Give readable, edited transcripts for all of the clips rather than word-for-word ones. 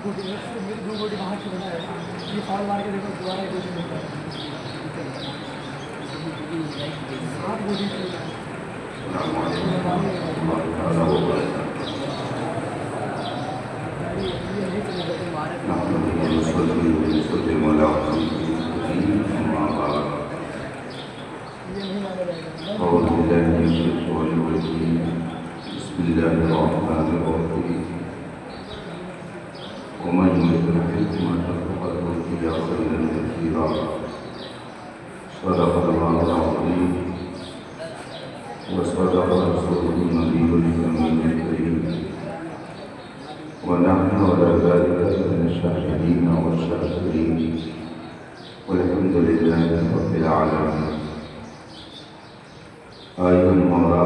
دو گوٹی باہر سے بنا ہے، یہ فال مار کے دیکھو دوبارہ ایک گوٹی ملتا ہے، 7 گوٹی چلتا ہے۔ السلام علیکم ورحمۃ اللہ تعالیٰ وبرکاتہ۔ نحمده ونصلي ونسلم على رسوله الكريم، أما بعد، أعوذ بالله من الشيطان الرجيم، بسم الله الرحمن الرحيم، ومن يؤت الحكمة فقد أوتي خيرا كثيرا، صدق الله العظيم وصدق رسوله النبي الأمين الكريم، ونحن على ذلك من الشاهدين والشاكرين، والحمد لله رب العالمين۔ آئیے مولا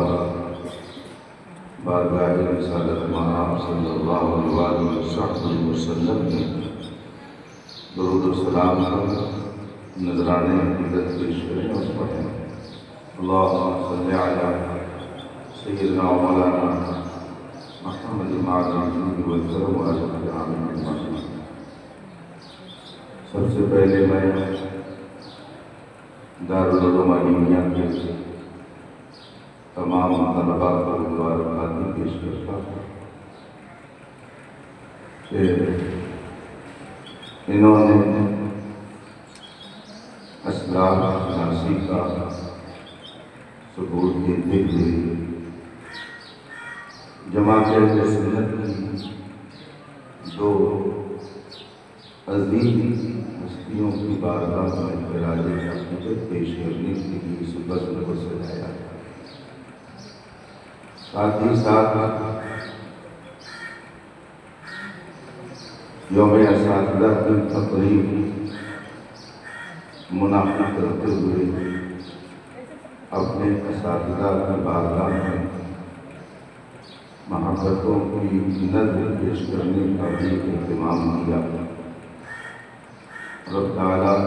بارگاہ رسالت مآب صلی اللہ علیہ وسلم نے درود و سلام کر نذرانے عقیدت پیش کریں اور پڑھیں۔ اللہم صلی علی سیدنا و مولانا محمد معظم والکرم وآلہ الکرام اجمعین۔ سب سے پہلے میں دارالعلوم علیمیہ کے تمام طلباء کو مبارکباد پیش کرتا ہوں کہ انہوں نے اسلاف شناسی کا ثبوت دیتے ہوئے جماعت سنت کی دو عظیم ہستیوں کی بارگاہ میں خراج عقیدت پیش کرنے کے لیے اس بزم کو سجایا ہے۔ ساتھ ہی ساتھ یوم اساتذہ کی تقریب منعقد کرتے ہوئے اپنے اساتذہ کی بارگاہ میں محبتوں کی نظر پیش کرنے کا بھی اہتمام کیا۔ رب تعالیٰ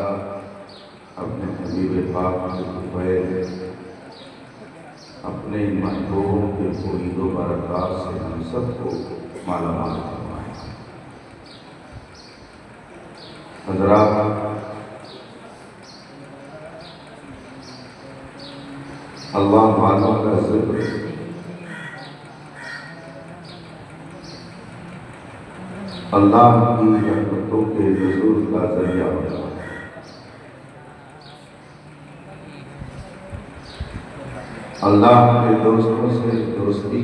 اپنے حبیب پاک کے فیض اپنے محبوبوں کے فوائد و برکات سے ہم سب کو مالا مال فرمائے۔ حضرات، اللہ والوں کا ذکر اللہ کی رحمتوں کے نزول کا ذریعہ ہوتا ہے۔ اللہ کے دوستوں سے دوستی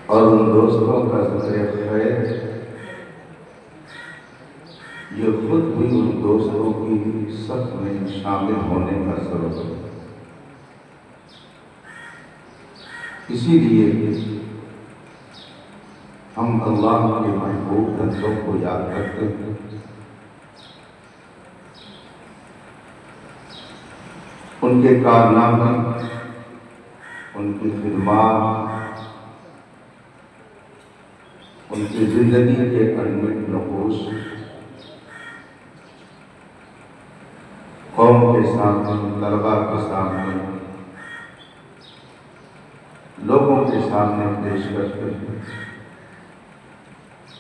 اور ان دوستوں کا ذکر خیر یہ خود بھی ان دوستوں کی صف میں شامل ہونے کا سبب ہے۔ اسی لیے ہم اللہ کے محبوب بندوں کو یاد کرتے ہیں، ان کے کارنامے، ان کی خدمات، ان کی زندگی کے انمٹ نقوش قوم کے سامنے، طلباء کے سامنے، لوگوں کے سامنے پیش کرتے ہیں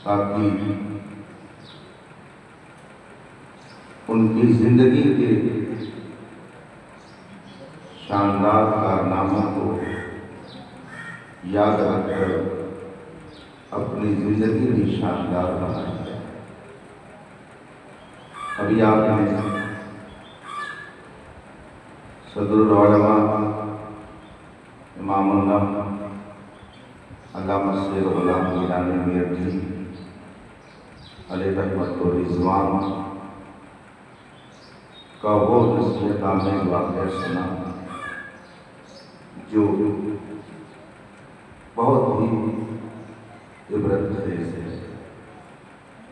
تاکہ ان کی زندگی کے شاندار کارناموں کو یاد رکھ کر اپنی زندگی بھی شاندار بنائیں۔ ابھی آپ نے صدر العلماء امام اللہ علامہ سید غلام گیلانی میرٹھی علیہ رحمت و رضوان کا وہ نصیحت آمیز واقعہ سنا جو بہت ہی عبرت خیز ہے۔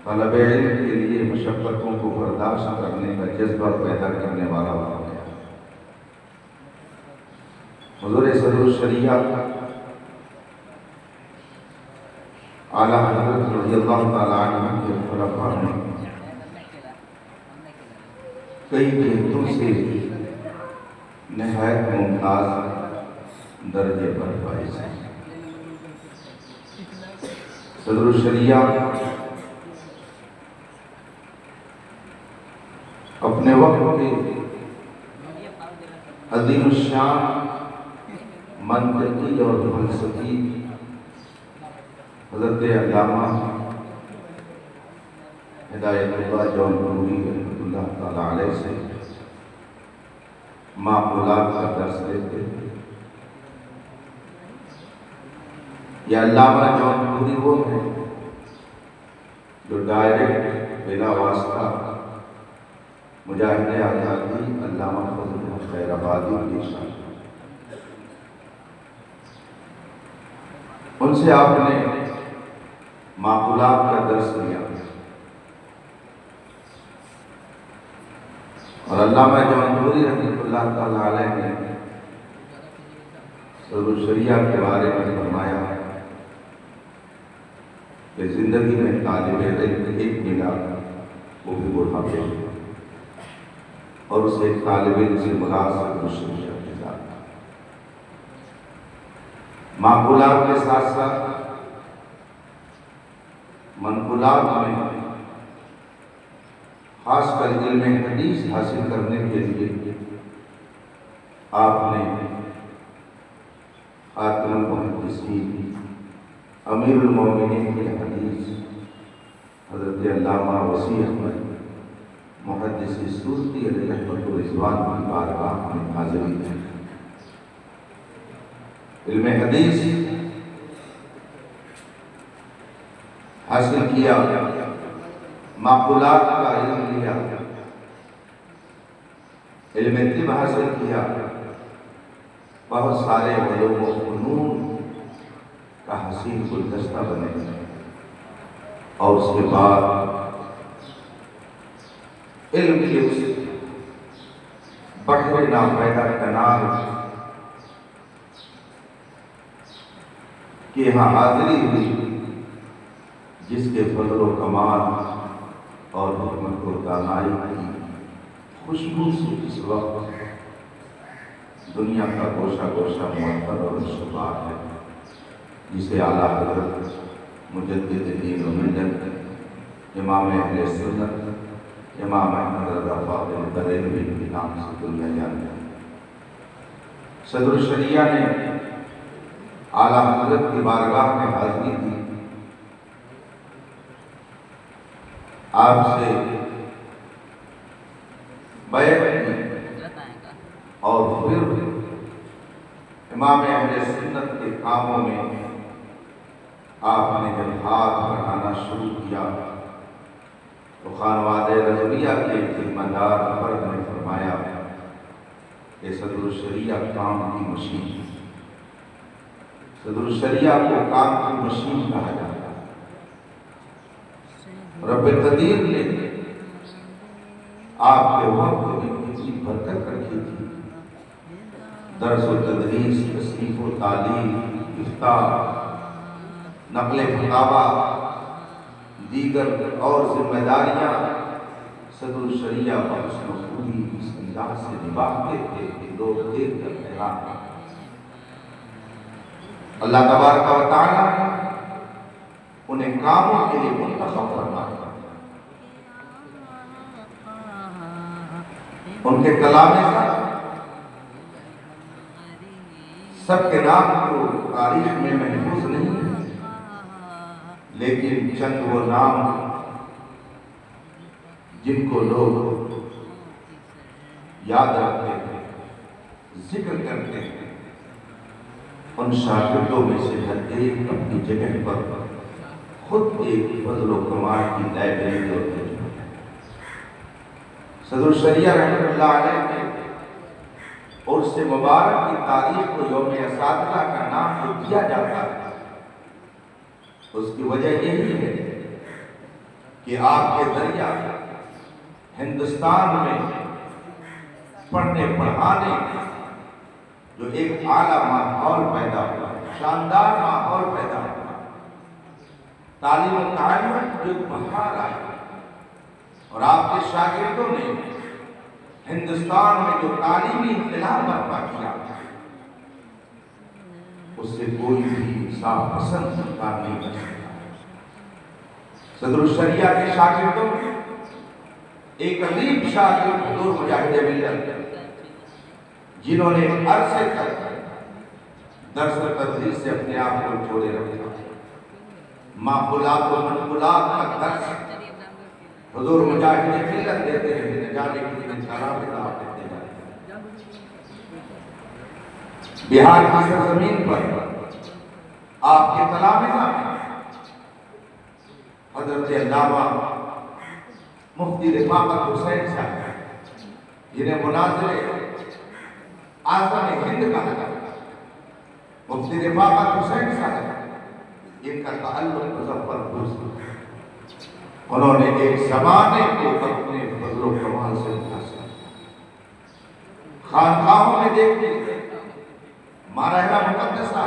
طلب علم کے لیے مشقتوں کو برداشت کرنے کا جذبہ پیدا کرنے والا واقعہ۔ حضور صدر الشریعہ اعلیٰ حضرت رضی اللہ تعالیٰ عنہ کے خلفاء نے کئی جہتوں سے نہایت ممتاز درجے پر فائز ہیں۔ صدر الشریعہ اپنے وقت کے عظیم الشان منطقی اور فلسفی حضرت علامہ ہدایت اللہ جون پوری رحمۃ اللہ تعالیٰ علیہ سے معقولات کا درس دیتے. یہ علامہ جون پوری وہ ہیں جو ڈائریکٹ بلا واسطہ مجاہد آزادی علامہ فضل احمد خیر آبادی کی شان. ان سے آپ نے معقولات کا درس لیا اور علامہ جون پوری رحمۃ اللہ تعالیٰ علیہ نے صدر الشریعہ کے بارے میں فرمایا کہ زندگی میں طالب علم ایک ملا وہ بھی بڑھاپے اور اس ایک طالب علم سے مراد صدر الشریعہ کے ساتھ. معقولات کے ساتھ ساتھ منقولات میں خاص کر علم حدیث حاصل کرنے کے لیے آپ نے خاتم المحدثین امیر المومنین کی حدیث حضرت علامہ وسیع احمد محدث سورتی علیہ رحمۃ الرضوان کی بارگاہ میں حاضری ہے. علم حدیث حاصل کیا، معقولات کا علم لیا، علم طب حاصل کیا، بہت سارے علوم و فنون کا حسین گلدستہ بنے اور اس کے بعد علم کے اس بحر ناپیدا کنار کہ یہاں حاضری ہوئی جس کے فضل و کمال اور حکمت و دانائی کی خوشبو سے اس وقت دنیا کا گوشہ گوشہ معطر اور مشتبہ ہے، جسے اعلیٰ حضرت مجدد دین و ملت امام اہل سنت امام احمد رضا فاضل بریلوی کے نام سے دنیا جانتی ہے. صدر الشریعہ نے اعلیٰ حضرت کی بارگاہ میں حاضری دی، آپ سے بیعت کی اور پھر امام اہل سنت کے کاموں میں آپ نے جب ہاتھ بڑھانا شروع کیا تو خانوادہ رضویہ کے ذمہ دار فرد نے فرمایا کہ صدر الشریعہ کام کی مشین. صدر الشریعہ کو کام کی مشین کہا جاتا ہے. رب قدیر نے آپ کے وقت میں کتنی برکت رکھی تھی. درس و تدریس، تصنیف و تعلیم، افتاء، نقل فتاوی، دیگر اور ذمہ داریاں صدر الشریعہ بحسن و خوبی اس انداز سے نبھاتے تھے کہ لوگ دیکھ کر حیران ہیں. اللہ تبارک و تعالیٰ نے انہیں کاموں کے لیے منتخب فرمایا. ان کے کلام سب کے نام تو تاریخ میں محفوظ نہیں ہے، لیکن چند وہ نام جن کو لوگ یاد رکھتے ہیں، ذکر کرتے ہیں، ان شاگردوں میں سے ہر ایک اپنی جگہ پر خود ایک فضل و کمال کی لائبریری اور تجربہ ہے. صدر الشریعہ رحمۃ اللہ علیہ نے اور اس سے مبارک کی تاریخ کو یوم اساتذہ کا نام جو دیا جاتا ہے، اس کی وجہ یہی ہے کہ آپ کے ذریعہ ہندوستان میں پڑھنے پڑھانے جو ایک اعلیٰ ماحول پیدا ہوا، شاندار ماحول پیدا ہوا، تعلیم و تعلیم جو بہار آئی، اور آپ کے شاگردوں نے ہندوستان میں جو تعلیمی انقلاب برپا کیا، اس سے کوئی بھی انصاف پسند انکار نہیں کر سکتا. صدر الشریعہ کے شاگردوں ایک عظیم شاگرد حضور مجاہد ملت جنہوں نے عرصے تک درس و تدریس سے اپنے آپ کو چھوڑے رکھا، معقولات و منقولات کا درس حضور مجاہد ملت دیتے رہے، نہ جانے کتنے تلامذہ آپ دیتے جاتے۔ بہار کی سرزمین پر آپ کے تلامذہ میں حضرت علامہ مفتی رفاقت حسین صاحب، جنہیں مناظر اعظم ہند کہا جاتا ہے، مفتی رفاقت حسین صاحب، ان کا تعلق مظفرپور سے، انہوں نے ایک زمانے کو اپنے فضل و کمال سے متاثر، خانقاہوں میں دیکھتے ماراہرہ مقدسہ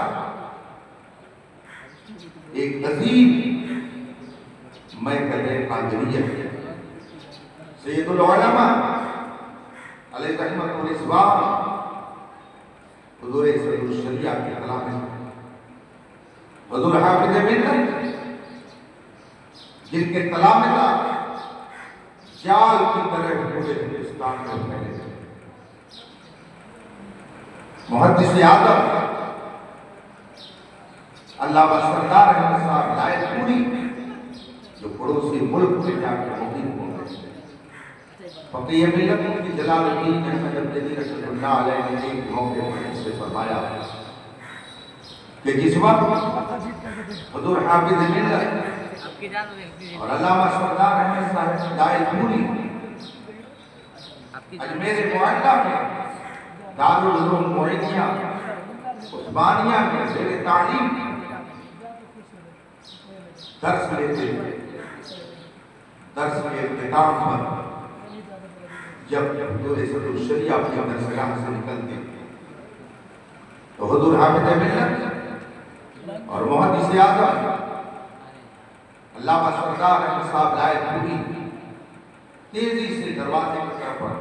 ایک عظیم محفل قادریہ، سید العلماء علیہ رحمت الاسوار حضور صدر الشریعہ کے تلامذہ، حضور حافظ ملت جن کے تلامذہ جال کی طرح پورے ہندوستان میں پھیلے تھے، محدث اعظم علامہ سردار احمد صاحب لائق پوری جو پڑوسی ملک میں جا کے مقیم ہو گئے، فقیہ ملت کی جلال الدین احمد عبدلی رحمۃ اللہ علیہ نے ایک موقع پر اس سے فرمایا کہ جس وقت حضور حافظ ملت اور علامہ سردار احمد صاحب لائق پوری اجمیر معلیٰ میں دارالعلوم معینیہ عثمانیہ میں زیر تعلیم درس لیتے ہیں، درس کے اختتام پر جب حضور صدر الشریعہ اپنی درسگاہ سے نکلتے تو حضور حافظ ملت اور محدث اعظم علامہ سردار احمد صاحب لائق پوری تیزی سے دروازے کی طرف بڑھے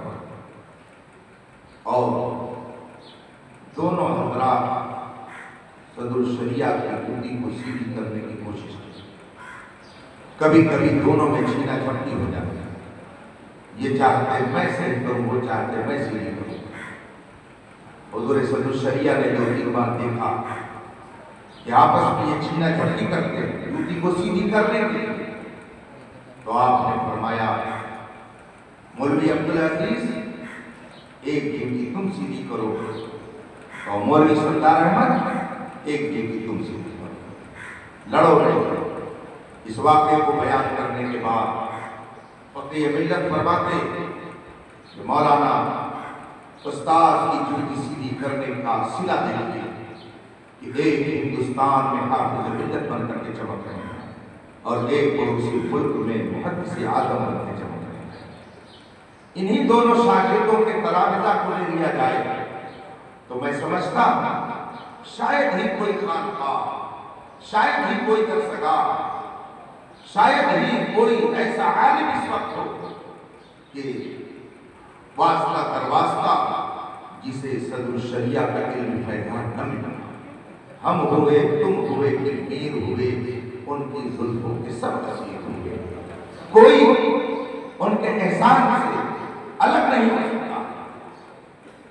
اور دونوں حضرات صدر الشریعہ کی ڈیوٹی کو سیدھی کرنے کی کوشش کی۔ کبھی کبھی دونوں میں چھینا جھپٹی ہو جاتی، یہ چاہتے میں صحیح کروں، وہ چاہتے میں صحیح کروں۔ حضور صدر الشریعہ نے جو ایک بار دیکھا کہ آپس میں یہ چھینا جھپٹی کرتے ڈیوٹی کو سیدھی کرنے کے لیے، تو آپ نے فرمایا مولوی عبدالعزیز ایک ڈیوٹی تم سیدھی کرو اور مولوی سردار احمد ایک ڈیوٹی تم سیدھی کرو، لڑو لڑو۔ اس واقعے کو بیان کرنے کے بعد فقیہ ملت فرماتے کہ مولانا استاد کی ڈیوٹی سیدھی کرنے کا صلہ دیتے کہ ایک ہندوستان میں حافظ ملت بن کر کے چمک رہے ہیں اور ایک پڑوسی ملک میں محدث اعظم بن کے چمک رہے ہیں۔ انہی دونوں شاگردوں کے تلامذہ کو لے لیا جائے تو میں سمجھتا ہوں شاید ہی کوئی خانقاہ، شاید ہی کوئی درسگاہ، شاید ہی کوئی ایسا عالم اس وقت ہو کہ واسطہ در واسطہ جسے صدر الشریعہ کا علم فیضان نہ ملا۔ ہم ہوئے، تم ہوئے، کہ پیر ہوئے، ان کی زلفوں کے سب اسیر ہوئے، کوئی ان کے احسان سے الگ نہیں ہو سکتا،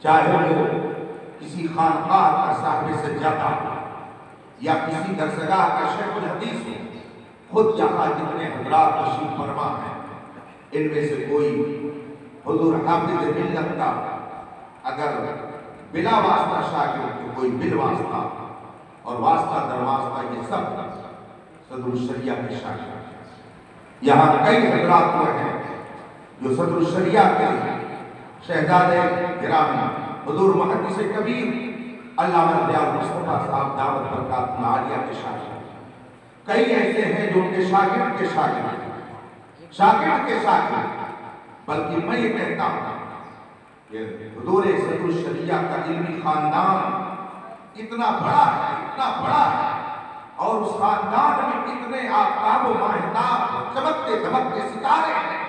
چاہے وہ کسی خانقاہ کا صاحب سجادہ یا کسی درسگاہ کا شیخ الحدیث ہو۔ خود جہاں جتنے حضرات تشریف فرما ہیں ان میں سے کوئی حضور حافظ ملت کا اگر بلا واسطہ شاگرد تو کوئی بل واسطہ اور واسطہ در واسطہ، یہ سب صدر الشریعہ کے شاگرد ہیں۔ یہاں کئی حضرات ہوئے ہیں جو صدر الشریعہ کے شہزادے گرامی حضور محدث کبیر علامہ دیار مصطفیٰ صاحب دعوت برکات عالیہ کے شاگرد، کئی ایسے ہیں جو ان کے شاگرد کے شاگرد ہیں، شاگرد کے شاگرد۔ بلکہ میں یہ کہتا ہوں کہ حضور صدر الشریعہ کا علمی خاندان اتنا بڑا ہے، اتنا بڑا ہے، اور اس خاندان میں اتنے آفتاب و ماہتاب چمکتے دمکتے ستارے ہیں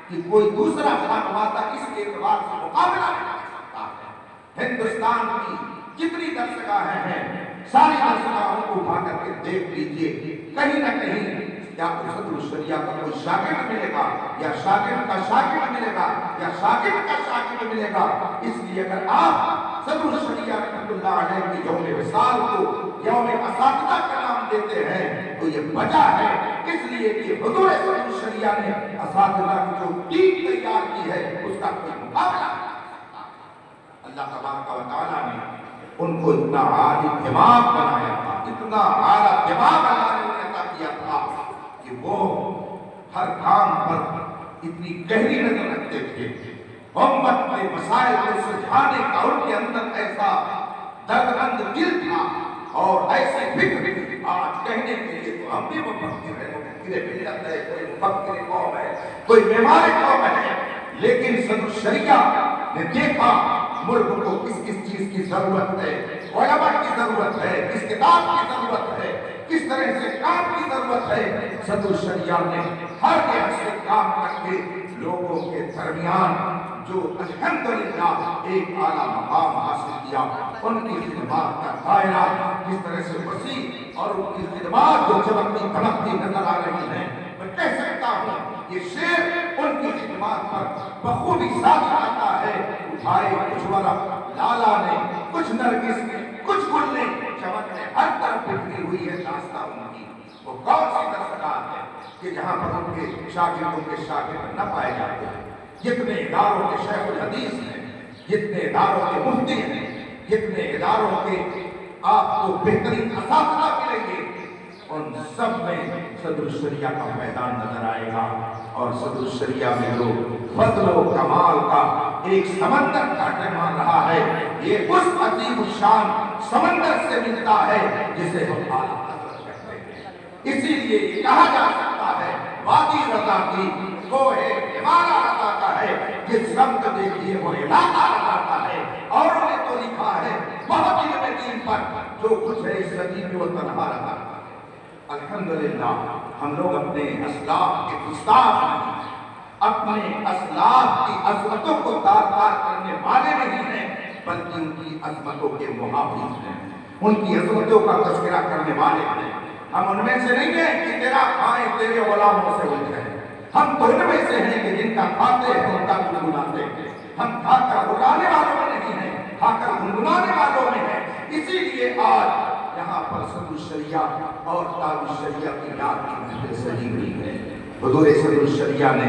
کہ کوئی دوسرا خانوادہ اس اعتبار سے مقابلہ نہیں کر سکتا ہے۔ ہندوستان کی جتنی درسگاہیں ہیں ساری درسگاہوں کو اٹھا کر کے دیکھ لیجئے، کہیں نہ کہیں یا صدر الشریعہ کا کوئی شاگرد ملے گا یا شاگرد کا شاگرد ملے گا یا شاگرد کا شاگرد ملے گا. اس لیے اگر آپ صدر الشریعہ رحمۃ اللہ علیہ کے یوم وصال کو یوم اساتذہ کا نام دیتے ہیں تو یہ وجہ ہے اس لیے کہ حضور صدر الشریعہ نے اساتذہ کی جو ٹیم تیار کی ہے اس کا کوئی مقابلہ نہیں. اللہ تبارک و تعالیٰ نے ان کو اتنا عالی دماغ بنایا تھا, اتنا عالی دماغ اللہ نے انہیں عطا کیا تھا کہ وہ ہر کام پر اتنی گہری نظر رکھتے تھے. امت کے مسائل کو سلجھانے کا ان کے اندر ایسا دردمند دل تھا اور ایسے فکر تھی. آج کہنے کے لیے تو ہم بھی مفکر ہیں, مفکر ملت ہے, کوئی مفکر قوم ہے, کوئی معمار قوم ہے, لیکن صدر الشریعہ نے دیکھا ملک کو کس کس چیز کی ضرورت ہے, علماء کی ضرورت ہے, کس کتاب کی ضرورت ہے, کس طرح سے کام کی ضرورت ہے. صدر الشریعہ نے ہر طرح سے کام کر کے لوگوں کے درمیان جو الحمدللہ ایک اعلیٰ مقام حاصل کیا, ان کی خدمات کا دائرہ کس طرح سے وسیع اور ان کی خدمات جو چمکتی دمکتی نظر آ رہی ہیں. میں کہہ سکتا ہوں یہ شعر ان کی خدمات پر بخوبی ثابت آتا ہے. اٹھائے کچھ ورق لالا نے, کچھ نرگس نے, کچھ گل نے, چمن نے ہر طرف بکھری ہوئی ہے داستان ان کی. وہ کون سی دستگاہ ہے کہ جہاں پر ان کے شاگردوں کے شاگرد نہ پائے جاتے ہیں. جتنے اداروں کے شیخ الحدیث ہیں, جتنے اداروں کے مفتی ہیں, جتنے اداروں کے آپ کو بہترین اساتذہ ملیں گے, ان سب میں صدر الشریعہ کا میدان نظر آئے گا. اور صدر الشریعہ میں جو فضل و کمال کا ایک سمندر کا ٹرمان رہا ہے, یہ اس عظیم الشان سمندر سے ملتا ہے جسے ہم اعلیٰ حضرت کہتے ہیں. اسی لیے یہ کہا جا سکتا ہے وادی رضا کی وہ ہے ہمارا رضا کا ہے, جس سمت دیکھیے وہ علاقہ رضا کا ہے. اور انہوں نے تو لکھا ہے بہت علم دین پر جو کچھ ہے اس صدی میں وہ تنہا رہا. الحمدللہ ہم لوگ اپنے اسلاف کے گستاخ نہیں, اپنے اسلاف کی عظمتوں کو تار تار کرنے والے نہیں ہیں, بلکہ ان کی عظمتوں کے محافظ ہیں, ان کی عظمتوں کا تذکرہ کرنے والے ہیں. ہم ان میں سے نہیں ہیں کہ تیرا کھائیں تیرے غلاموں سے الجھیں. ہم تو ان میں سے ہیں کہ جن کا کھاتے ہیں ان کا گنگناتے ہیں. ہم کھا کر گنگانے والوں میں نہیں ہیں, کھا کر گنگنانے والوں میں ہیں. اسی لیے آج یہاں پر صدر الشریعہ اور تاج الشریعہ کی یاد کی محفل سجی ہوئی ہے. حضور صدر الشریعہ نے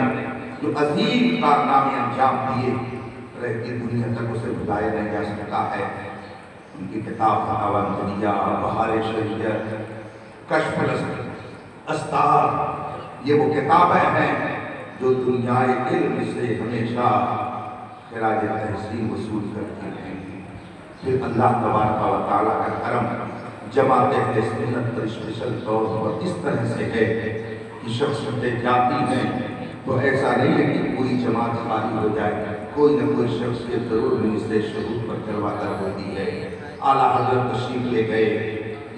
جو عظیم کارنامے انجام دیے, رہتی دنیا تک اسے بھلایا نہیں جا سکتا ہے. ان کی کتاب فتاوی مدنیہ, بہار شریعت, کشف الاسرار, یہ وہ کتابیں ہیں جو دنیائے علم سے ہمیشہ خراج تحسین وصول کرتی ہیں. پھر اللہ تبارک و تعالیٰ کا کرم جماعت اہل سنت پر اسپیشل طور پر اس طرح سے ہے کہ شخصیتیں جاتی ہیں تو ایسا نہیں ہے کہ پوری جماعت خالی ہو جائے, کوئی نہ کوئی شخصیت ضرور منصب شہود پر کروا کر ہوتی ہے. اعلیٰ حضرت تشریف لے گئے,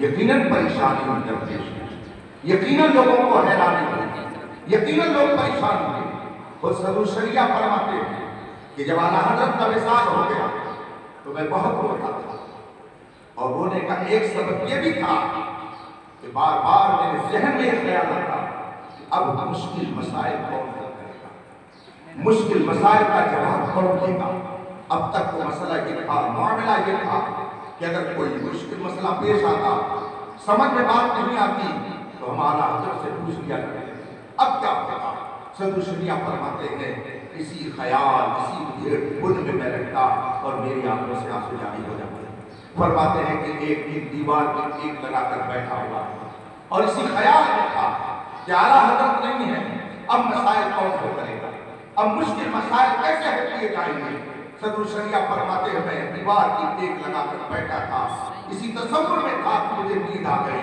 یقیناً پریشانی ان پر پیش ہوئی, یقیناً لوگوں کو حیرانی ہوئی, یقیناً لوگ پریشان ہوئے. خود صدر الشریعہ فرماتے ہیں کہ جب اعلیٰ حضرت کا وصال ہو گیا تو میں بہت روتا تھا, اور رونے کا ایک سبب یہ بھی تھا کہ بار بار میرے ذہن میں یہ خیال آتا کہ اب مشکل مسائل کون حل کرے گا, مشکل مسائل کا جواب کون دے گا. اب تک وہ مسئلہ یہ تھا, معاملہ یہ تھا کہ اگر کوئی مشکل مسئلہ پیش آتا, سمجھ میں بات نہیں آتی, تو ہم اعلیٰ حضرت سے پوچھ لیا کرتے ہیں اب کیا ہوگا. صدر الشریعہ فرماتے ہیں اسی خیال, اسی بھیڑ بن میں میں رکھتا اور میری آنکھوں سے آنسو جاری ہو جاتے. فرماتے ہیں کہ ایک دیوار کی ایک لگا کر بیٹھا ہوا اور اسی خیال میں تھا کہ اعلیٰ حضرت نہیں ہے, اب مسائل کون حل کرے گا, اب مشکل مسائل کیسے حل کیے جائیں گے. صدر الشریعہ فرماتے ہیں میں دیوار کی ایک لگا کر بیٹھا تھا, اسی تصور میں تھا کہ مجھے نیند آ گئی,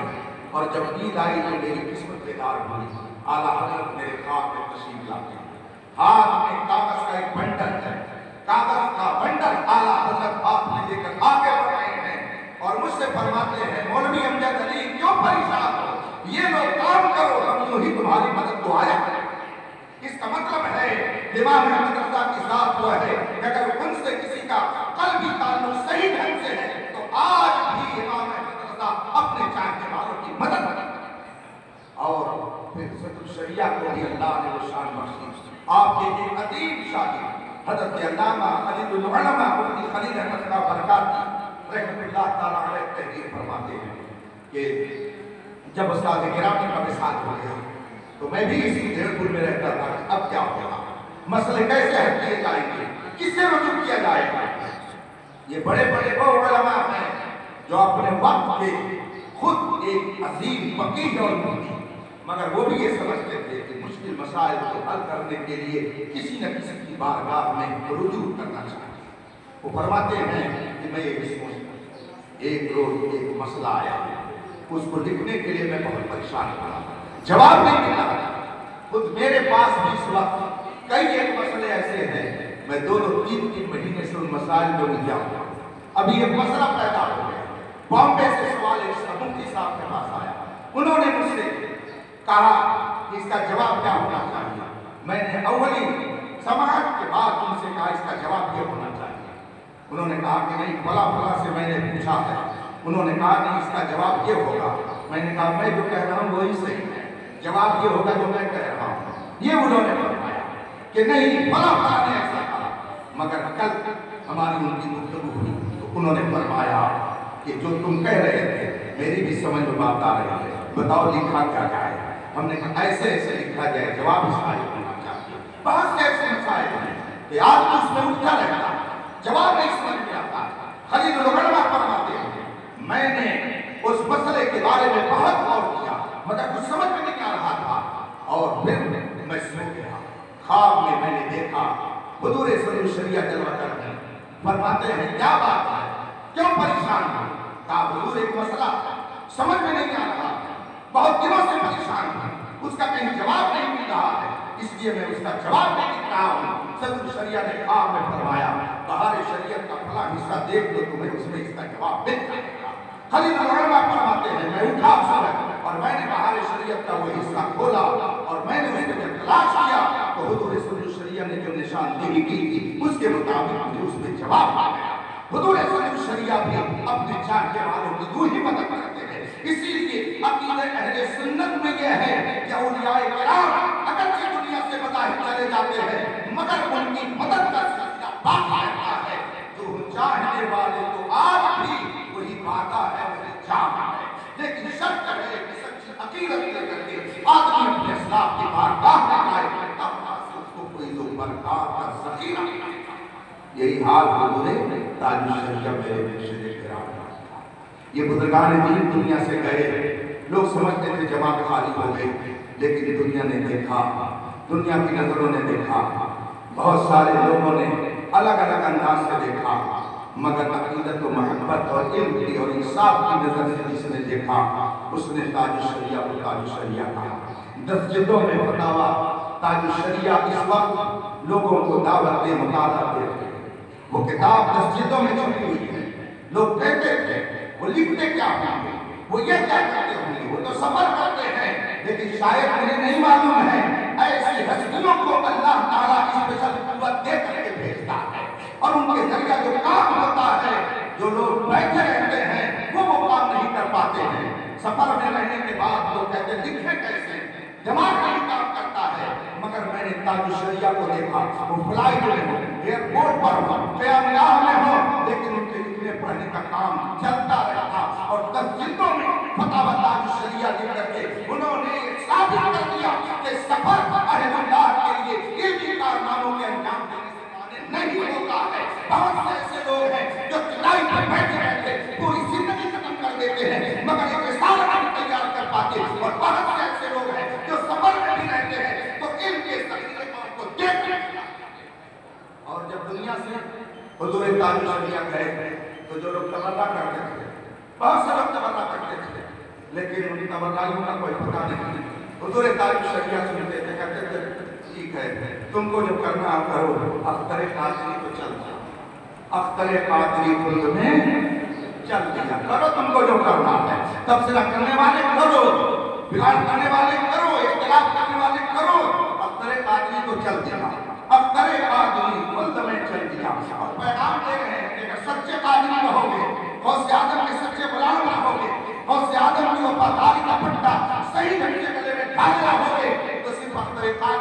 اور جب نیند آئی تو میری قسمت بیدار ہوئی. اعلیٰ حضرت میرے خواب میں تشریف لاتے ہیں, ہاتھ میں کاغذ کا ایک بنڈل ہے, کاغذ کا بنڈل اعلیٰ حضرت ہاتھ میں لے کر آگے بڑھ رہے ہیں اور مجھ سے فرماتے ہیں مولوی امجد علی کیوں پریشان ہو, یہ لو کام کرو, ہم یوں ہی تمہاری مدد کو آیا کریں. اس کا مطلب ہے امام احمد رضا کی ذات وہ ہے کہ اگر ان سے کسی کا قلبی تعلق صحیح ڈھنگ سے ہے تو آج بھی امام احمد رضا اپنے چاہنے والوں کی مدد کریں. اور پھر اللہ نے وہ شان بخشی. آپ کے ایک عظیم شاگرد حضرت علامہ خلیل العلماء مفتی خلیل احمد خان برکاتی رحمۃ اللہ تعالیٰ علیہ تحریر فرماتے ہیں کہ جب استاد گرامی کا وصال ہو گیا تو میں بھی اسی دھیر پور میں رہتا تھا کہ اب کیا ہوگا، مسئلے کیسے حل کیے جائیں گے، کس سے رجوع کیا جائے گا. یہ بڑے بڑے وہ علماء ہیں جو اپنے وقت کے خود ایک عظیم فقیہ اور مفتی، مگر وہ بھی یہ سمجھتے تھے کہ مشکل مسائل کو حل کرنے کے لیے کسی نہ کسی کی بارگاہ میں رجوع کرنا چاہیے. وہ فرماتے ہیں کہ میں یہ سوچتا ایک روز ایک مسئلہ آیا، اس کو لکھنے کے لیے میں بہت پریشان ہوا، جواب نہیں ملا. خود میرے پاس بھی اس وقت کئی ایک مسئلے ایسے ہیں میں 2-3 مہینے سے ان مسائل میں الجھا ہوا. ابھی ایک مسئلہ پیدا ہو گیا، بامبے سے سوال ایک مفتی صاحب کے پاس آیا. انہوں نے مجھ سے کہا کہ اس کا جواب کیا ہونا چاہیے. میں نے اولی سماعت کے بعد ان سے کہا اس کا جواب یہ ہونا چاہیے. انہوں نے کہا کہ نہیں فلاں فلاں سے میں نے پوچھا ہے. انہوں نے کہا نہیں اس کا جواب یہ ہوگا. میں نے کہا میں جو کہہ رہا ہوں وہی صحیح ہے، جواب یہ ہوگا جو میں کہہ رہا ہوں. یہ انہوں نے فرمایا کہ نہیں فلاں فلاں نے ایسا کہا. مگر کل ہماری ان کی گفتگو ہوئی تو انہوں نے فرمایا کہ جو تم کہہ رہے تھے میری بھی سمجھ میں بات آ رہی ہے، بتاؤ لکھا کیا جائے. ہم نے کہا ایسے ایسے لکھا جائے، جواب اس کا ہونا چاہیے. بہت سے ایسے مسائل ہیں کہ آج اس میں اٹھا رہتا ہے، جواب نہیں سمجھ میں آتا. خلیل العلماء فرماتے ہیں میں نے اس مسئلے کے بارے میں بہت غور کیا مگر کچھ سمجھ میں نہیں آ رہا تھا، اور پھر میں سو گیا. خواب میں میں نے دیکھا حضور صلی اللہ علیہ وسلم جلوہ کرتے فرماتے ہیں کیا بات ہے، کیوں پریشان ہو؟ کہا حضور ایک مسئلہ سمجھ میں نہیں آ رہا، بہت دنوں سے پریشان ہوں، اس کا کہیں جواب نہیں مل رہا ہے، اس لیے میں اس کا جواب نہیں لکھ رہا ہوں. صدر شریعہ نے خواب میں فرمایا بہار شریعت کا فلاں حصہ دیکھ لو، تمہیں اس میں اس کا جواب مل جائے گا. خلیل العلماء فرماتے ہیں میں اٹھا صبح اور میں نے بہار شریعت کا وہ حصہ کھولا اور میں نے اس کو جب تلاش کیا تو حضور صلی اللہ علیہ وسلم نے جو نشاندہی کی تھی اس کے مطابق مجھے اس میں جواب آ گیا. حضور صلی اللہ علیہ وسلم بھی اپنے چاہنے والوں کی دو ہی مدد کرتے ہیں. اسی لیے عقیدہ اہل سنت میں یہ ہے کہ اولیاء کرام اگرچہ دنیا سے بظاہر چلے جاتے ہیں مگر ان کی مدد کا سلسلہ باقی رہتا ہے. جو چاہنے والے تو آج بھی وہی وعدہ ہے وہی جام ہے، لیکن شرط ہے کہ سچی عقیدت لے کر کے آدمی اپنے اسلاف کی بارگاہ میں آئے تب اس کو کوئی دو برکات کا ذخیرہ. یہی حال حضور تاج الشریعہ میرے مرشد کرام کا. یہ بزرگان دین دنیا سے گئے، لوگ سمجھتے تھے جماعت خالی ہو گئی، لیکن دنیا نے دیکھا، دنیا کی نظروں نے دیکھا، بہت سارے لوگوں نے الگ الگ انداز سے دیکھا، مگر عقیدت و محبت اور علم کی اور انصاف کی نظر سے جس نے دیکھا اس نے تاج الشریعہ کو تاج الشریعہ کہا. 10 جلدوں میں فتاویٰ تاج الشریعہ اس وقت لوگوں کو دعوت مطالعہ دیتے ہیں. وہ کتاب 10 جلدوں میں چھپی ہوئی ہے. لوگ کہتے تھے وہ لکھتے کیا ہوں گے، وہ یہ کیا کرتے ہوں گے، وہ تو سفر کرتے ہیں، لیکن شاید مجھے نہیں معلوم ہے ایسی ہستیوں کو اللہ تعالیٰ اسپیشل قوت دے کر کے بھیجتا ہے اور ان کے ذریعہ جو کام ہوتا ہے جو لوگ بیٹھے رہتے ہیں وہ کام نہیں کر پاتے ہیں. سفر میں رہنے کے بعد لوگ کہتے ہیں لکھے کیسے، دماغ نہیں کام کرتا ہے. مگر میں نے تاج الشریعہ کو دیکھا، وہ فلائٹ میں ہو، ایئرپورٹ پر ہو، قیام گاہ میں ہو، لیکن ان کے لکھنے پڑھنے کا کام چلتا رہتا اور 10 جلدوں میں فتاویٰ تاج الشریعہ لکھ کر کے انہوں نے ثابت کر دیا کہ سفر اہل اللہ کے لیے علمی کارناموں کے انجام دینے سے مانع نہیں ہوتا ہے. بہت سے ایسے لوگ ہیں جو کلائی پر بیٹھے رہتے پوری زندگی ختم کر دیتے ہیں مگر ایک رسالہ نہیں تیار کر پاتے، اور بہت سے ایسے لوگ ہیں جو سفر میں بھی رہتے ہیں تو علم کے ذریعے کو دیکھ رہے ہیں. اور جب دنیا سے حضور تاج الشریعہ گئے تو جو لوگ تمنا کرتے تھے بہت سے لوگ تمنا کرتے تھے لیکن ان تمنائیوں کا کوئی پتہ نہیں. حضور تاج الشریعہ سنتے تھے، کہتے تھے ٹھیک ہے تم کو جو کرنا کرو، اختر قادری کو چل جاؤ، اختر قادری کو تمہیں چل دیا کرو، تم کو جو کرنا ہے. تبصرہ کرنے والے کرو، بلاد کرنے والے کرو، اختلاف کرنے والے کرو، اختر قادری کو چل دیا، اختر قادری کو تمہیں چل دیا. اور پیغام دے رہے ہیں کہ اگر سچے قادری رہو گے، غوث اعظم کے سچے غلام رہو گے، غوث اعظم کی وفاداری کا پٹا صحیح ڈھنگ سے گلے میں ڈالے رہو گے تو صرف اختر قادری